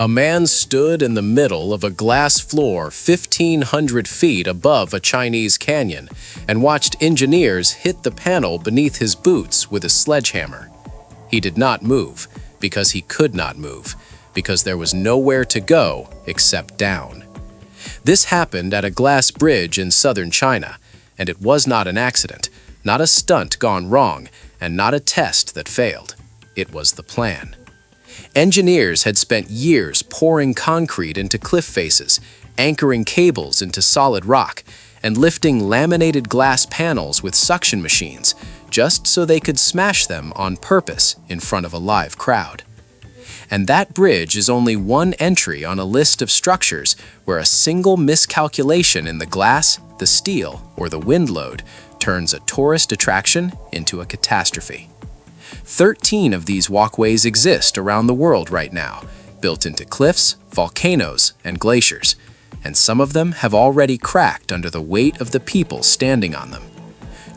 A man stood in the middle of a glass floor 1,500 feet above a Chinese canyon and watched engineers hit the panel beneath his boots with a sledgehammer. He did not move because he could not move, because there was nowhere to go except down. This happened at a glass bridge in southern China, and it was not an accident, not a stunt gone wrong, and not a test that failed. It was the plan. Engineers had spent years pouring concrete into cliff faces, anchoring cables into solid rock, and lifting laminated glass panels with suction machines, just so they could smash them on purpose in front of a live crowd. And that bridge is only one entry on a list of structures where a single miscalculation in the glass, the steel, or the wind load turns a tourist attraction into a catastrophe. 13 of these walkways exist around the world right now, built into cliffs, volcanoes, and glaciers, and some of them have already cracked under the weight of the people standing on them.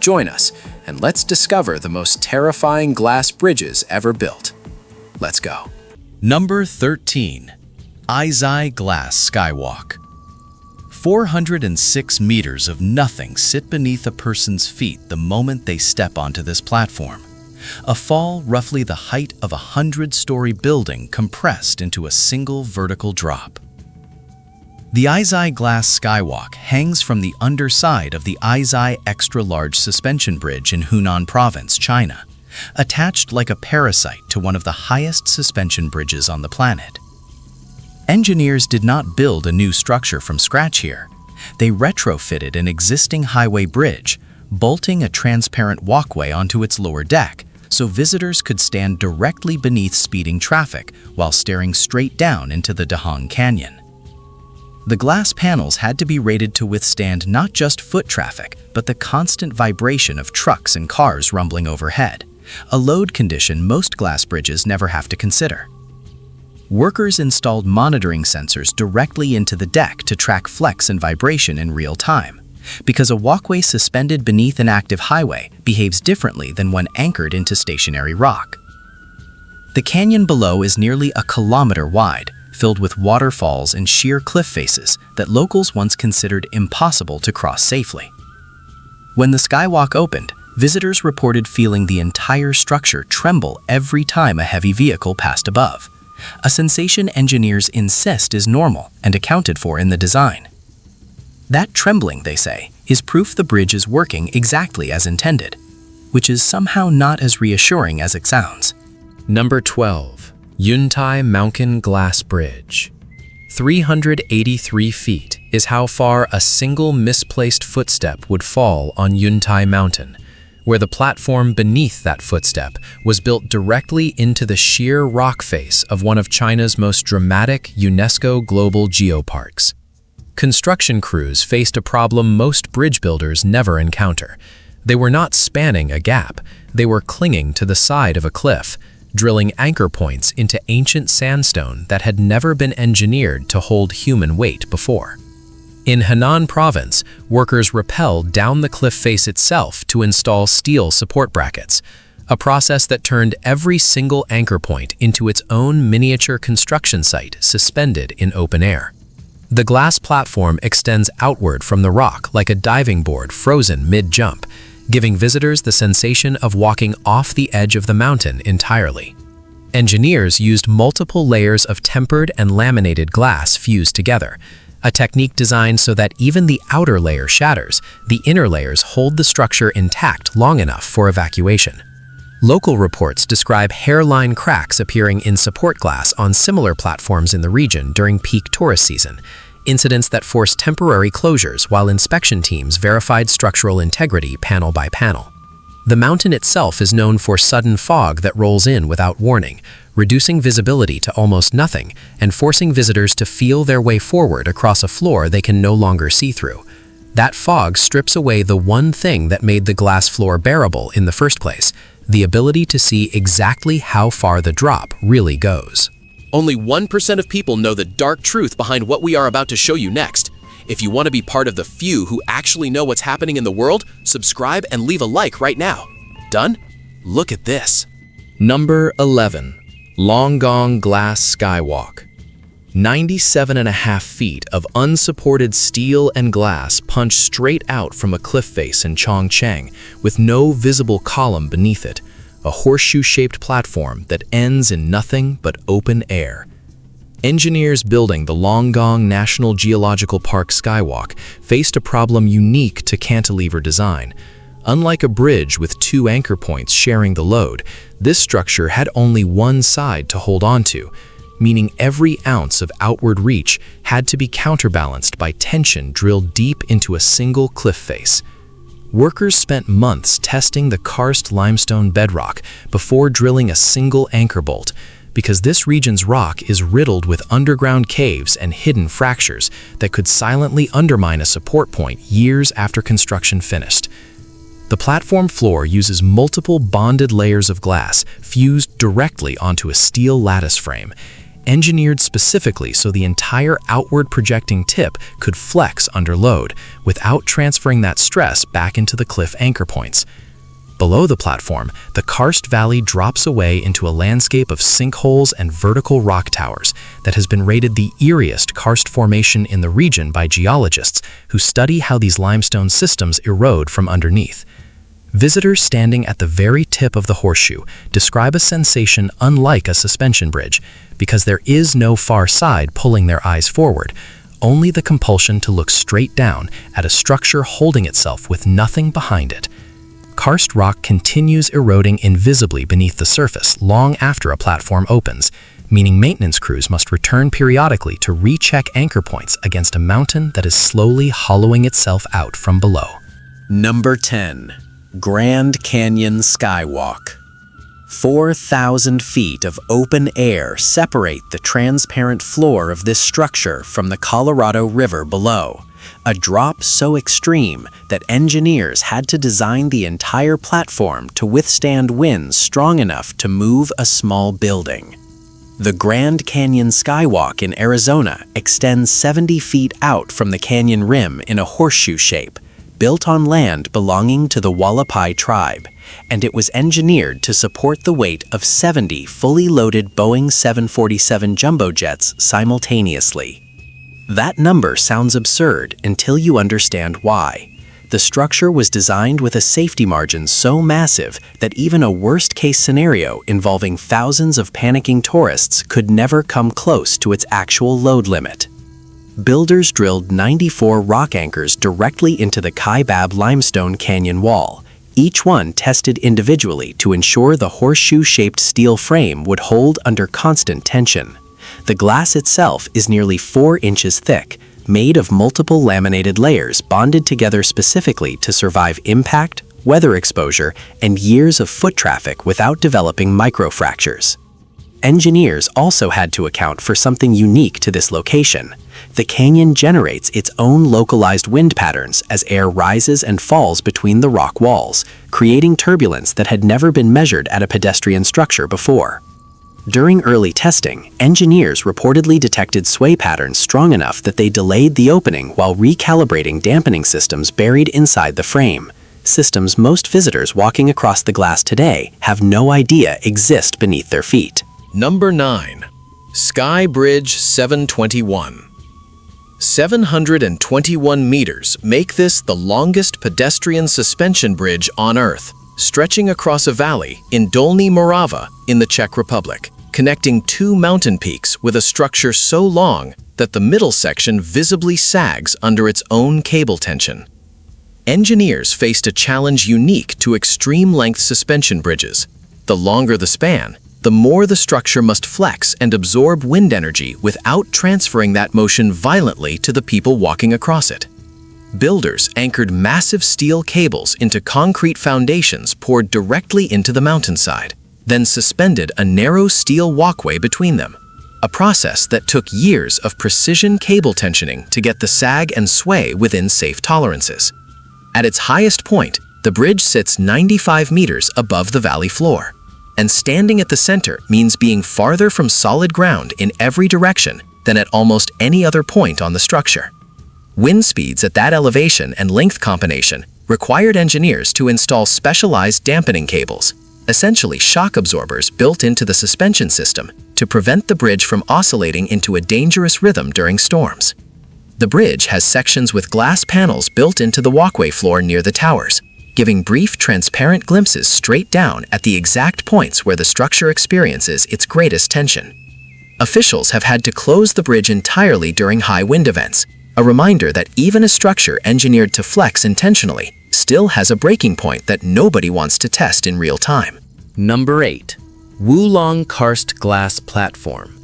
Join us, and let's discover the most terrifying glass bridges ever built. Let's go. Number 13. Aizhai Glass Skywalk. 406 meters of nothing sit beneath a person's feet the moment they step onto this platform. A fall roughly the height of a 100-story building compressed into a single vertical drop. The Aizhai Glass Skywalk hangs from the underside of the Aizhai Extra-Large Suspension Bridge in Hunan Province, China, attached like a parasite to one of the highest suspension bridges on the planet. Engineers did not build a new structure from scratch here. They retrofitted an existing highway bridge, bolting a transparent walkway onto its lower deck, so visitors could stand directly beneath speeding traffic while staring straight down into the Dahong Canyon. The glass panels had to be rated to withstand not just foot traffic, but the constant vibration of trucks and cars rumbling overhead, a load condition most glass bridges never have to consider. Workers installed monitoring sensors directly into the deck to track flex and vibration in real time, because a walkway suspended beneath an active highway behaves differently than when anchored into stationary rock. The canyon below is nearly a kilometer wide, filled with waterfalls and sheer cliff faces that locals once considered impossible to cross safely. When the skywalk opened, visitors reported feeling the entire structure tremble every time a heavy vehicle passed above, a sensation engineers insist is normal and accounted for in the design. That trembling, they say, is proof the bridge is working exactly as intended, which is somehow not as reassuring as it sounds. Number 12. Yuntai Mountain Glass Bridge. 383 feet is how far a single misplaced footstep would fall on Yuntai Mountain, where the platform beneath that footstep was built directly into the sheer rock face of one of China's most dramatic UNESCO global geoparks. Construction crews faced a problem most bridge builders never encounter. They were not spanning a gap, they were clinging to the side of a cliff, drilling anchor points into ancient sandstone that had never been engineered to hold human weight before. In Henan Province, workers rappelled down the cliff face itself to install steel support brackets, a process that turned every single anchor point into its own miniature construction site suspended in open air. The glass platform extends outward from the rock like a diving board frozen mid-jump, giving visitors the sensation of walking off the edge of the mountain entirely. Engineers used multiple layers of tempered and laminated glass fused together, a technique designed so that even the outer layer shatters, the inner layers hold the structure intact long enough for evacuation. Local reports describe hairline cracks appearing in support glass on similar platforms in the region during peak tourist season, incidents that forced temporary closures while inspection teams verified structural integrity panel by panel. The mountain itself is known for sudden fog that rolls in without warning, reducing visibility to almost nothing and forcing visitors to feel their way forward across a floor they can no longer see through. That fog strips away the one thing that made the glass floor bearable in the first place, the ability to see exactly how far the drop really goes. Only 1% of people know the dark truth behind what we are about to show you next. If you want to be part of the few who actually know what's happening in the world, subscribe and leave a like right now. Done? Look at this. Number 11. Longgang Glass Skywalk. 97.5 feet of unsupported steel and glass punch straight out from a cliff face in Chongcheng with no visible column beneath it, a horseshoe-shaped platform that ends in nothing but open air. Engineers building the Longgang National Geological Park Skywalk faced a problem unique to cantilever design. Unlike a bridge with two anchor points sharing the load, this structure had only one side to hold onto, meaning every ounce of outward reach had to be counterbalanced by tension drilled deep into a single cliff face. Workers spent months testing the karst limestone bedrock before drilling a single anchor bolt, because this region's rock is riddled with underground caves and hidden fractures that could silently undermine a support point years after construction finished. The platform floor uses multiple bonded layers of glass fused directly onto a steel lattice frame, engineered specifically so the entire outward projecting tip could flex under load without transferring that stress back into the cliff anchor points. Below the platform, the karst valley drops away into a landscape of sinkholes and vertical rock towers that has been rated the eeriest karst formation in the region by geologists who study how these limestone systems erode from underneath. Visitors standing at the very tip of the horseshoe describe a sensation unlike a suspension bridge, because there is no far side pulling their eyes forward, only the compulsion to look straight down at a structure holding itself with nothing behind it. Karst rock continues eroding invisibly beneath the surface long after a platform opens, meaning maintenance crews must return periodically to recheck anchor points against a mountain that is slowly hollowing itself out from below. Number 10. Grand Canyon Skywalk. 4,000 feet of open air separate the transparent floor of this structure from the Colorado River below, a drop so extreme that engineers had to design the entire platform to withstand winds strong enough to move a small building. The Grand Canyon Skywalk in Arizona extends 70 feet out from the canyon rim in a horseshoe shape, built on land belonging to the Hualapai tribe, and it was engineered to support the weight of 70 fully loaded Boeing 747 jumbo jets simultaneously. That number sounds absurd until you understand why. The structure was designed with a safety margin so massive that even a worst-case scenario involving thousands of panicking tourists could never come close to its actual load limit. Builders drilled 94 rock anchors directly into the Kaibab limestone canyon wall, each one tested individually to ensure the horseshoe-shaped steel frame would hold under constant tension. The glass itself is nearly 4 inches thick, made of multiple laminated layers bonded together specifically to survive impact, weather exposure, and years of foot traffic without developing microfractures. Engineers also had to account for something unique to this location. The canyon generates its own localized wind patterns as air rises and falls between the rock walls, creating turbulence that had never been measured at a pedestrian structure before. During early testing, engineers reportedly detected sway patterns strong enough that they delayed the opening while recalibrating dampening systems buried inside the frame, systems most visitors walking across the glass today have no idea exist beneath their feet. Number 9. Skybridge 721. 721 meters make this the longest pedestrian suspension bridge on Earth, stretching across a valley in Dolní Morava in the Czech Republic, connecting two mountain peaks with a structure so long that the middle section visibly sags under its own cable tension. Engineers faced a challenge unique to extreme-length suspension bridges. The longer the span, the more the structure must flex and absorb wind energy without transferring that motion violently to the people walking across it. Builders anchored massive steel cables into concrete foundations poured directly into the mountainside, then suspended a narrow steel walkway between them, a process that took years of precision cable tensioning to get the sag and sway within safe tolerances. At its highest point, the bridge sits 95 meters above the valley floor, and standing at the center means being farther from solid ground in every direction than at almost any other point on the structure. Wind speeds at that elevation and length combination required engineers to install specialized dampening cables, essentially shock absorbers built into the suspension system, to prevent the bridge from oscillating into a dangerous rhythm during storms. The bridge has sections with glass panels built into the walkway floor near the towers, giving brief, transparent glimpses straight down at the exact points where the structure experiences its greatest tension. Officials have had to close the bridge entirely during high wind events, a reminder that even a structure engineered to flex intentionally still has a breaking point that nobody wants to test in real time. Number 8. Wulong Karst Glass Platform.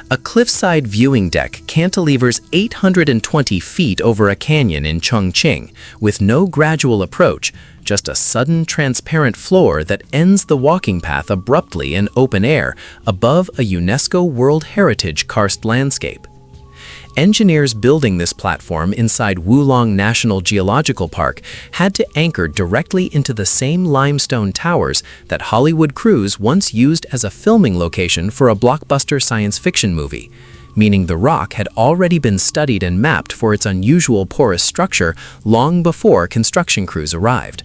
A cliffside viewing deck cantilevers 820 feet over a canyon in Chongqing, with no gradual approach, just a sudden transparent floor that ends the walking path abruptly in open air above a UNESCO World Heritage karst landscape. Engineers building this platform inside Wulong National Geological Park had to anchor directly into the same limestone towers that Hollywood crews once used as a filming location for a blockbuster science fiction movie, meaning the rock had already been studied and mapped for its unusual porous structure long before construction crews arrived.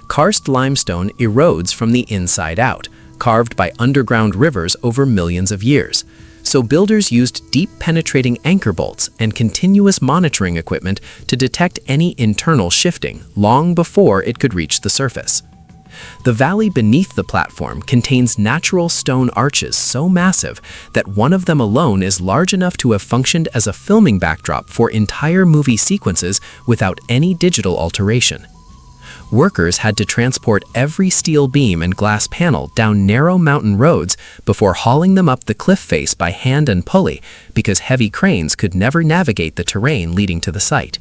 Karst limestone erodes from the inside out, carved by underground rivers over millions of years. So builders used deep penetrating anchor bolts and continuous monitoring equipment to detect any internal shifting long before it could reach the surface. The valley beneath the platform contains natural stone arches so massive that one of them alone is large enough to have functioned as a filming backdrop for entire movie sequences without any digital alteration. Workers had to transport every steel beam and glass panel down narrow mountain roads before hauling them up the cliff face by hand and pulley because heavy cranes could never navigate the terrain leading to the site.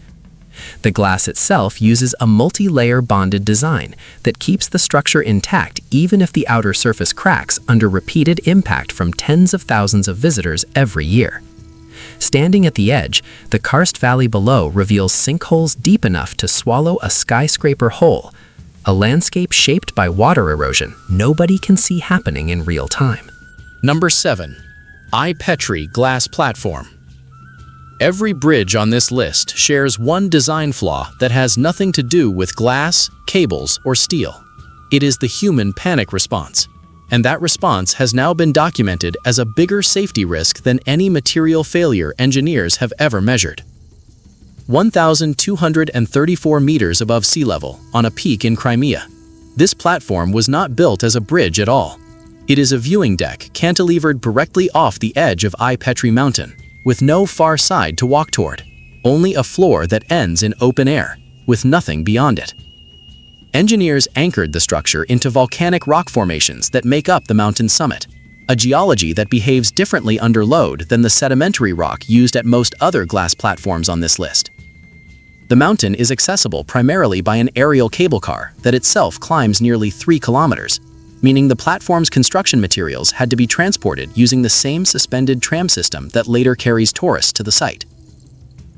The glass itself uses a multi-layer bonded design that keeps the structure intact even if the outer surface cracks under repeated impact from tens of thousands of visitors every year. Standing at the edge, the karst valley below reveals sinkholes deep enough to swallow a skyscraper whole, a landscape shaped by water erosion nobody can see happening in real time. Number 7. Petri Glass Platform. Every bridge on this list shares one design flaw that has nothing to do with glass, cables, or steel. It is the human panic response. And that response has now been documented as a bigger safety risk than any material failure engineers have ever measured. 1,234 meters above sea level, on a peak in Crimea. This platform was not built as a bridge at all. It is a viewing deck cantilevered directly off the edge of Petri Mountain, with no far side to walk toward, only a floor that ends in open air, with nothing beyond it. Engineers anchored the structure into volcanic rock formations that make up the mountain's summit, a geology that behaves differently under load than the sedimentary rock used at most other glass platforms on this list. The mountain is accessible primarily by an aerial cable car that itself climbs nearly 3 kilometers, meaning the platform's construction materials had to be transported using the same suspended tram system that later carries tourists to the site.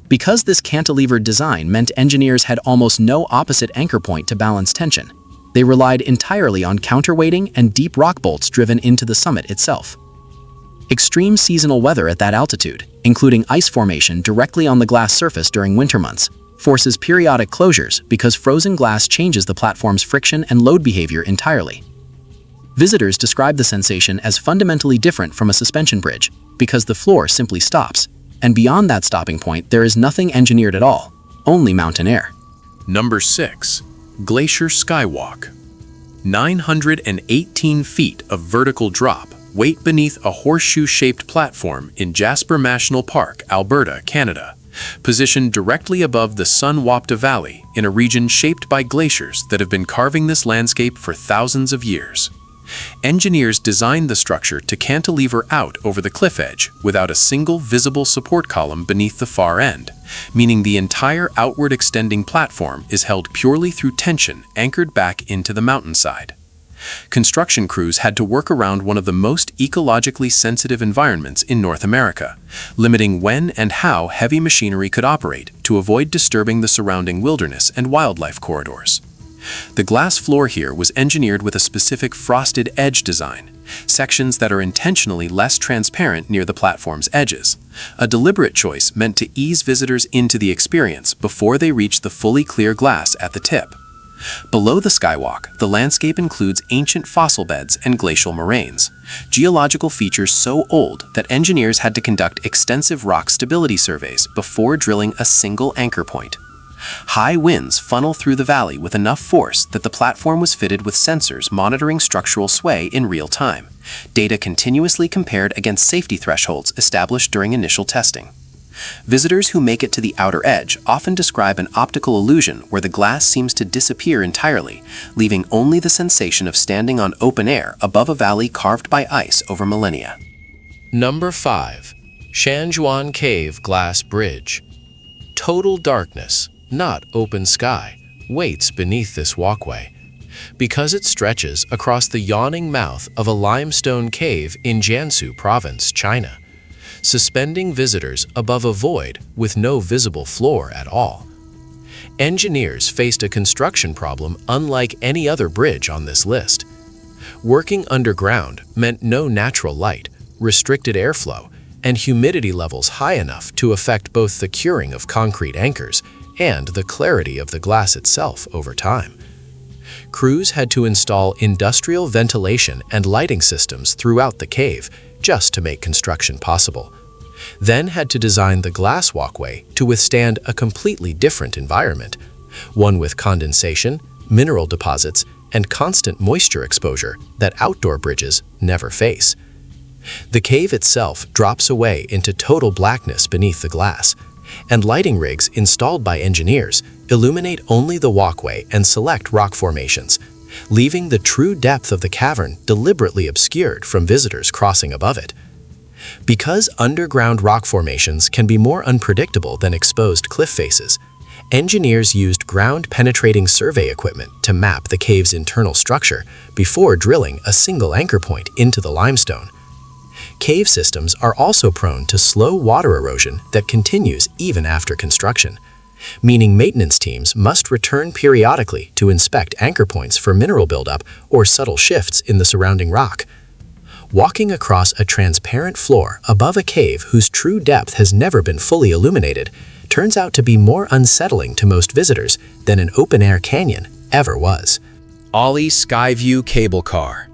Because this cantilevered design meant engineers had almost no opposite anchor point to balance tension, they relied entirely on counterweighting and deep rock bolts driven into the summit itself. Extreme seasonal weather at that altitude, including ice formation directly on the glass surface during winter months, forces periodic closures because frozen glass changes the platform's friction and load behavior entirely. Visitors describe the sensation as fundamentally different from a suspension bridge because the floor simply stops. And beyond that stopping point, there is nothing engineered at all, only mountain air. Number 6. Glacier Skywalk. 918 feet of vertical drop wait beneath a horseshoe-shaped platform in Jasper National Park, Alberta, Canada, positioned directly above the Sun-Wapta Valley in a region shaped by glaciers that have been carving this landscape for thousands of years. Engineers designed the structure to cantilever out over the cliff edge without a single visible support column beneath the far end, meaning the entire outward extending platform is held purely through tension anchored back into the mountainside. Construction crews had to work around one of the most ecologically sensitive environments in North America, limiting when and how heavy machinery could operate to avoid disturbing the surrounding wilderness and wildlife corridors. The glass floor here was engineered with a specific frosted edge design, sections that are intentionally less transparent near the platform's edges, a deliberate choice meant to ease visitors into the experience before they reach the fully clear glass at the tip. Below the skywalk, the landscape includes ancient fossil beds and glacial moraines, geological features so old that engineers had to conduct extensive rock stability surveys before drilling a single anchor point. High winds funnel through the valley with enough force that the platform was fitted with sensors monitoring structural sway in real time, data continuously compared against safety thresholds established during initial testing. Visitors who make it to the outer edge often describe an optical illusion where the glass seems to disappear entirely, leaving only the sensation of standing on open air above a valley carved by ice over millennia. Number 5. Shanjuan Cave Glass Bridge. Total darkness, not open sky, waits beneath this walkway, because it stretches across the yawning mouth of a limestone cave in Jiangsu Province, China, suspending visitors above a void with no visible floor at all. Engineers faced a construction problem unlike any other bridge on this list. Working underground meant no natural light, restricted airflow, and humidity levels high enough to affect both the curing of concrete anchors and the clarity of the glass itself over time. Crews had to install industrial ventilation and lighting systems throughout the cave just to make construction possible, then had to design the glass walkway to withstand a completely different environment, one with condensation, mineral deposits, and constant moisture exposure that outdoor bridges never face. The cave itself drops away into total blackness beneath the glass, and lighting rigs installed by engineers illuminate only the walkway and select rock formations, leaving the true depth of the cavern deliberately obscured from visitors crossing above it. Because underground rock formations can be more unpredictable than exposed cliff faces, engineers used ground-penetrating survey equipment to map the cave's internal structure before drilling a single anchor point into the limestone. Cave systems are also prone to slow water erosion that continues even after construction, meaning maintenance teams must return periodically to inspect anchor points for mineral buildup or subtle shifts in the surrounding rock. Walking across a transparent floor above a cave whose true depth has never been fully illuminated turns out to be more unsettling to most visitors than an open-air canyon ever was. Auli Skyview Cable Car.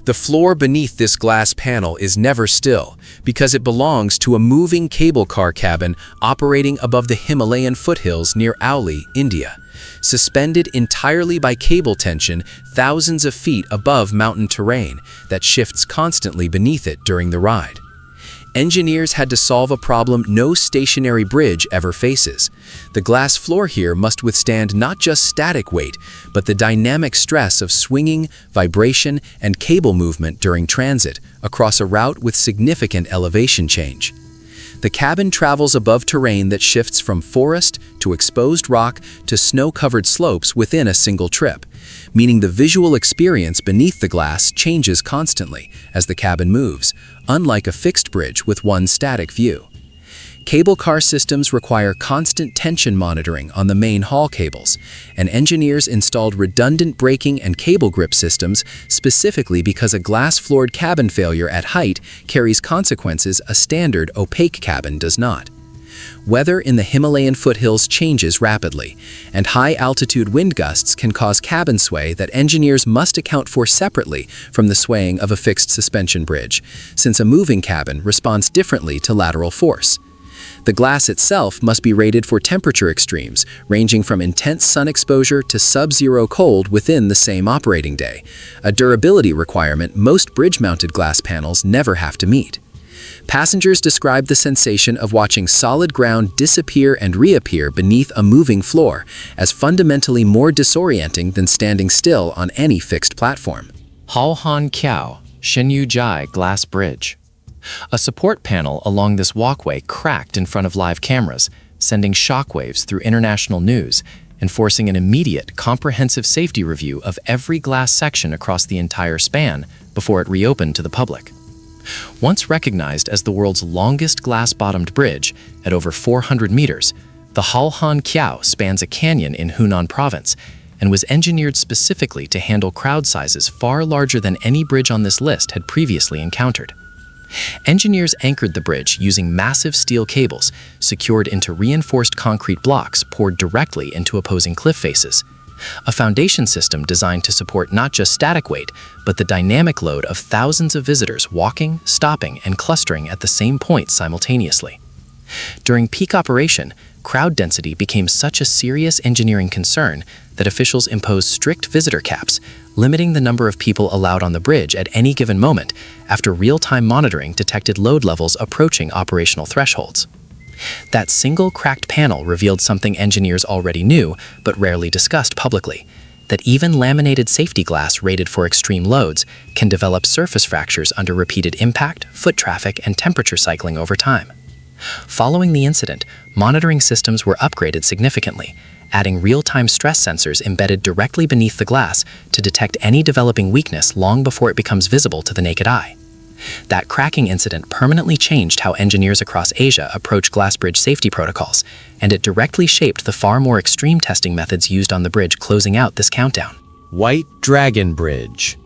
The floor beneath this glass panel is never still because it belongs to a moving cable car cabin operating above the Himalayan foothills near Auli, India, suspended entirely by cable tension thousands of feet above mountain terrain that shifts constantly beneath it during the ride. Engineers had to solve a problem no stationary bridge ever faces. The glass floor here must withstand not just static weight, but the dynamic stress of swinging, vibration, and cable movement during transit across a route with significant elevation change. The cabin travels above terrain that shifts from forest to exposed rock to snow-covered slopes within a single trip, meaning the visual experience beneath the glass changes constantly as the cabin moves, unlike a fixed bridge with one static view. Cable car systems require constant tension monitoring on the main haul cables, and engineers installed redundant braking and cable grip systems specifically because a glass-floored cabin failure at height carries consequences a standard opaque cabin does not. Weather in the Himalayan foothills changes rapidly, and high-altitude wind gusts can cause cabin sway that engineers must account for separately from the swaying of a fixed suspension bridge, since a moving cabin responds differently to lateral force. The glass itself must be rated for temperature extremes, ranging from intense sun exposure to sub-zero cold within the same operating day, a durability requirement most bridge-mounted glass panels never have to meet. Passengers described the sensation of watching solid ground disappear and reappear beneath a moving floor as fundamentally more disorienting than standing still on any fixed platform. Haohan Kiao, Shiniuzhai Glass Bridge. A support panel along this walkway cracked in front of live cameras, sending shockwaves through international news and forcing an immediate, comprehensive safety review of every glass section across the entire span before it reopened to the public. Once recognized as the world's longest glass-bottomed bridge at over 400 meters, the Haohan Kiao spans a canyon in Hunan Province and was engineered specifically to handle crowd sizes far larger than any bridge on this list had previously encountered. Engineers anchored the bridge using massive steel cables secured into reinforced concrete blocks poured directly into opposing cliff faces, A foundation system designed to support not just static weight, but the dynamic load of thousands of visitors walking, stopping, and clustering at the same point simultaneously. During peak operation, crowd density became such a serious engineering concern that officials imposed strict visitor caps, limiting the number of people allowed on the bridge at any given moment after real-time monitoring detected load levels approaching operational thresholds. That single cracked panel revealed something engineers already knew but rarely discussed publicly, that even laminated safety glass rated for extreme loads can develop surface fractures under repeated impact, foot traffic, and temperature cycling over time. Following the incident, monitoring systems were upgraded significantly, adding real-time stress sensors embedded directly beneath the glass to detect any developing weakness long before it becomes visible to the naked eye. That cracking incident permanently changed how engineers across Asia approach glass bridge safety protocols, and it directly shaped the far more extreme testing methods used on the bridge closing out this countdown. White Dragon Bridge.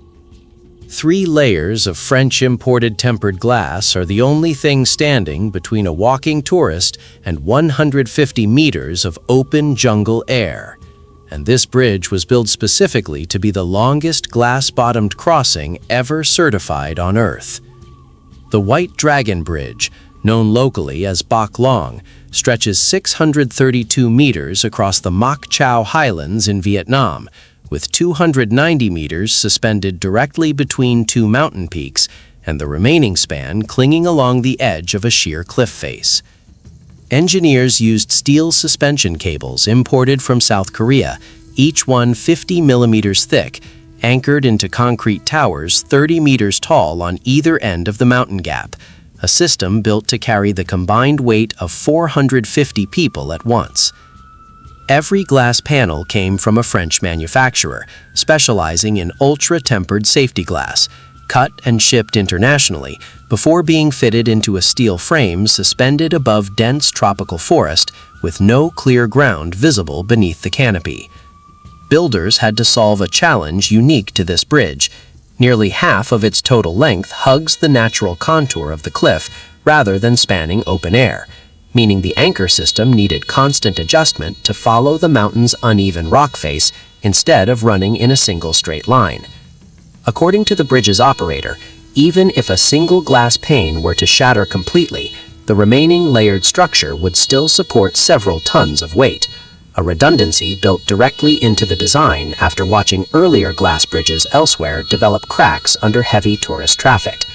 3 layers of French-imported tempered glass are the only thing standing between a walking tourist and 150 meters of open jungle air. And this bridge was built specifically to be the longest glass-bottomed crossing ever certified on Earth. The White Dragon Bridge, known locally as Bac Long, stretches 632 meters across the Mac Chau Highlands in Vietnam, with 290 meters suspended directly between 2 mountain peaks and the remaining span clinging along the edge of a sheer cliff face. Engineers used steel suspension cables imported from South Korea, each one 50 millimeters thick, anchored into concrete towers 30 meters tall on either end of the mountain gap, a system built to carry the combined weight of 450 people at once. Every glass panel came from a French manufacturer, specializing in ultra-tempered safety glass, cut and shipped internationally before being fitted into a steel frame suspended above dense tropical forest with no clear ground visible beneath the canopy. Builders had to solve a challenge unique to this bridge. Nearly half of its total length hugs the natural contour of the cliff rather than spanning open air, meaning the anchor system needed constant adjustment to follow the mountain's uneven rock face instead of running in a single straight line. According to the bridge's operator, even if a single glass pane were to shatter completely, the remaining layered structure would still support several tons of weight, a redundancy built directly into the design after watching earlier glass bridges elsewhere develop cracks under heavy tourist traffic.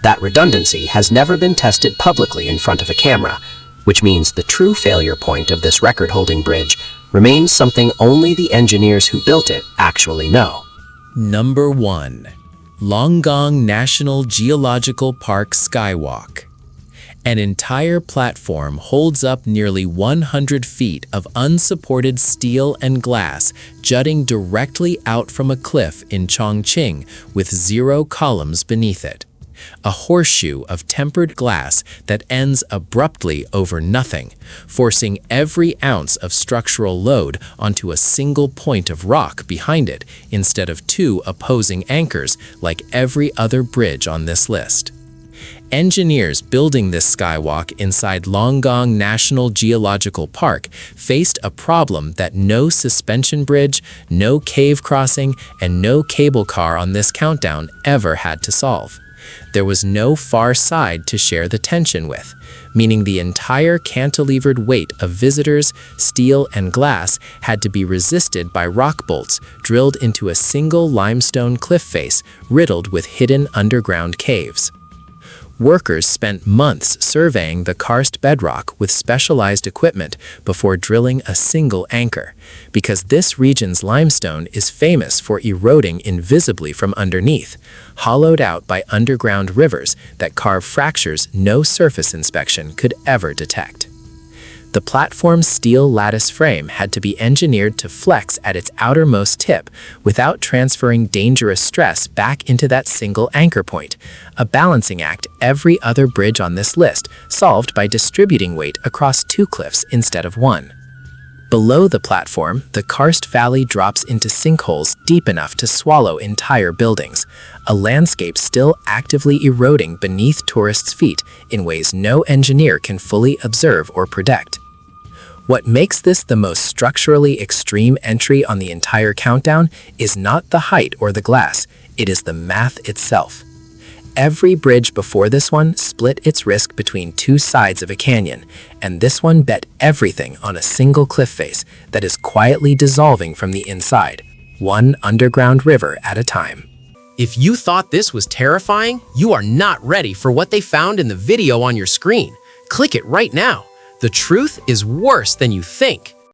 That redundancy has never been tested publicly in front of a camera, which means the true failure point of this record-holding bridge remains something only the engineers who built it actually know. Number 1. Longgang National Geological Park Skywalk. An entire platform holds up nearly 100 feet of unsupported steel and glass jutting directly out from a cliff in Chongqing with 0 columns beneath it. A horseshoe of tempered glass that ends abruptly over nothing, forcing every ounce of structural load onto a single point of rock behind it instead of 2 opposing anchors like every other bridge on this list. Engineers building this skywalk inside Longgang National Geological Park faced a problem that no suspension bridge, no cave crossing, and no cable car on this countdown ever had to solve. There was no far side to share the tension with, meaning the entire cantilevered weight of visitors, steel, and glass had to be resisted by rock bolts drilled into a single limestone cliff face riddled with hidden underground caves. Workers spent months surveying the karst bedrock with specialized equipment before drilling a single anchor, because this region's limestone is famous for eroding invisibly from underneath, hollowed out by underground rivers that carve fractures no surface inspection could ever detect. The platform's steel lattice frame had to be engineered to flex at its outermost tip without transferring dangerous stress back into that single anchor point, a balancing act every other bridge on this list solved by distributing weight across 2 cliffs instead of 1. Below the platform, the karst valley drops into sinkholes deep enough to swallow entire buildings, a landscape still actively eroding beneath tourists' feet in ways no engineer can fully observe or predict. What makes this the most structurally extreme entry on the entire countdown is not the height or the glass, it is the math itself. Every bridge before this one split its risk between two sides of a canyon, and this one bet everything on a single cliff face that is quietly dissolving from the inside, one underground river at a time. If you thought this was terrifying, you are not ready for what they found in the video on your screen. Click it right now. The truth is worse than you think.